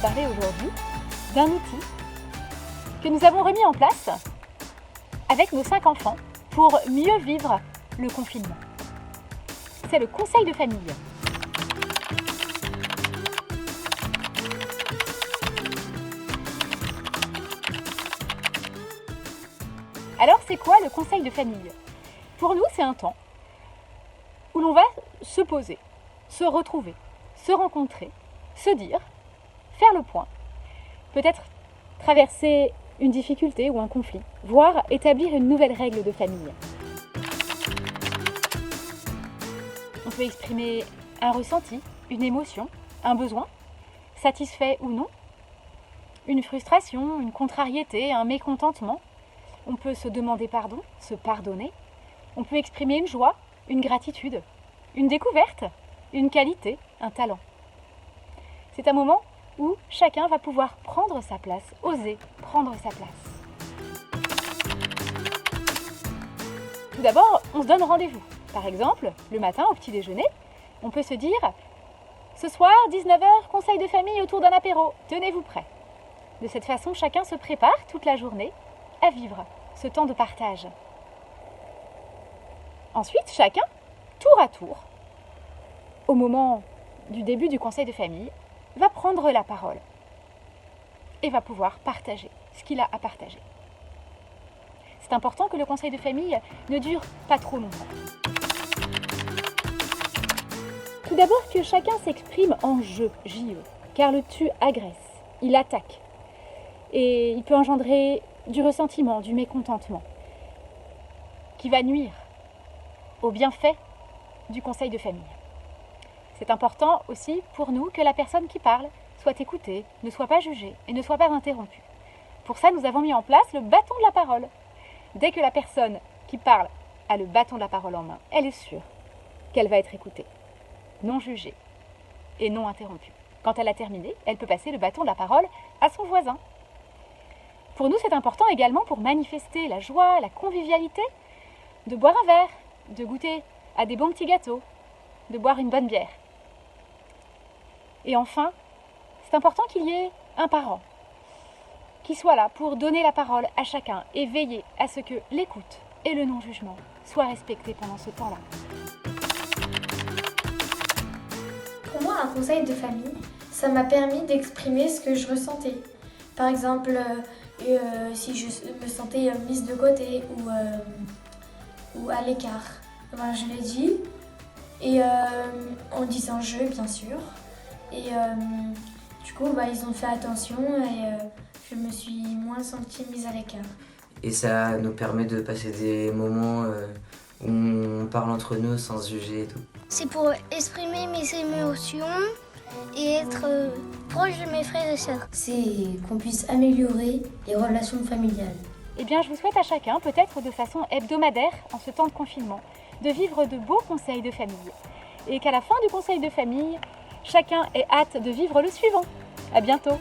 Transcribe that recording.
parler aujourd'hui d'un outil que nous avons remis en place avec nos 5 enfants pour mieux vivre le confinement. C'est le conseil de famille. Alors, c'est quoi le conseil de famille? Pour nous, c'est un temps où l'on va se poser, se retrouver, se rencontrer, se dire, faire le point, peut-être traverser une difficulté ou un conflit, voire établir une nouvelle règle de famille. On peut exprimer un ressenti, une émotion, un besoin, satisfait ou non, une frustration, une contrariété, un mécontentement. On peut se demander pardon, se pardonner. On peut exprimer une joie, une gratitude, une découverte, une qualité, un talent. C'est un moment où chacun va pouvoir prendre sa place, oser prendre sa place. Tout d'abord, on se donne rendez-vous. Par exemple, le matin au petit déjeuner, on peut se dire « Ce soir, 19h, conseil de famille autour d'un apéro, tenez-vous prêts ». De cette façon, chacun se prépare toute la journée à vivre ce temps de partage. Ensuite, chacun, tour à tour, au moment du début du conseil de famille, va prendre la parole et va pouvoir partager ce qu'il a à partager. C'est important que le conseil de famille ne dure pas trop longtemps. Tout d'abord que chacun s'exprime en jeu, J-E, car le tu agresse, il attaque et il peut engendrer du ressentiment, du mécontentement qui va nuire au bienfait du conseil de famille. C'est important aussi pour nous que la personne qui parle soit écoutée, ne soit pas jugée et ne soit pas interrompue. Pour ça, nous avons mis en place le bâton de la parole. Dès que la personne qui parle a le bâton de la parole en main, elle est sûre qu'elle va être écoutée, non jugée et non interrompue. Quand elle a terminé, elle peut passer le bâton de la parole à son voisin. Pour nous, c'est important également pour manifester la joie, la convivialité, de boire un verre, de goûter à des bons petits gâteaux, de boire une bonne bière. Et enfin, c'est important qu'il y ait un parent qui soit là pour donner la parole à chacun et veiller à ce que l'écoute et le non-jugement soient respectés pendant ce temps-là. Pour moi, un conseil de famille, ça m'a permis d'exprimer ce que je ressentais. Par exemple, si je me sentais mise de côté ou à l'écart, ben, je l'ai dit, et en disant je, bien sûr. Et du coup, ils ont fait attention et je me suis moins sentie mise à l'écart. Et ça nous permet de passer des moments où on parle entre nous sans se juger et tout. C'est pour exprimer mes émotions et être proche de mes frères et sœurs. C'est qu'on puisse améliorer les relations familiales. Eh bien, je vous souhaite à chacun, peut-être de façon hebdomadaire, en ce temps de confinement, de vivre de beaux conseils de famille. Et qu'à la fin du conseil de famille, chacun ait hâte de vivre le suivant. À bientôt!